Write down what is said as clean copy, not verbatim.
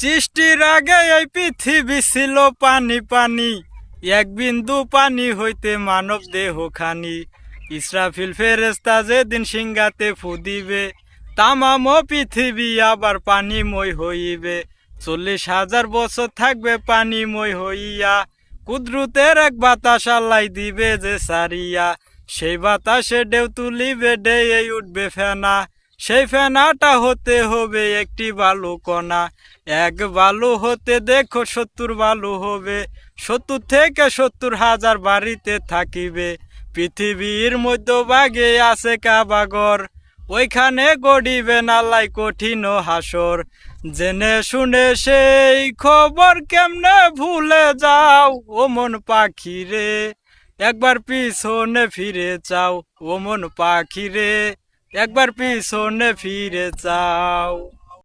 সৃষ্টির আগে এই পৃথিবী ছিল পানি পানি, এক বিন্দু পানি হইতে মানব দেহ খানি। ইসরাফিল ফেরেশতা যেদিন সিংহাতে ফু দিবে, তামাম পৃথিবী আবার পানিময় হইবে। 40,000 বছর থাকবে পানিময় হইয়া, কুদরতের এক বাতাস আল্লাহ দিবে যে সারিয়া। সেই বাতাসে ঢেউ তুলিবে, ঢেউই উঠবে ফেনা, সেই ফেনাটা হতে হবে একটি বালু কণা। এক বালু হতে দেখো 70 বালু হবে, 70 থেকে 70,000 বাড়িতে থাকিবে। পৃথিবীর মধ্যভাগে আছে কাবাগর, ওইখানে গড়িবেন আল্লাহ কঠিন হাসর। জেনে শুনে সেই খবর কেমনে ভুলে যাও ও মন পাখি রে, একবার পিছনে ফিরে চাও ও মন পাখি রে, একবার পিছনে ফিরে যাও।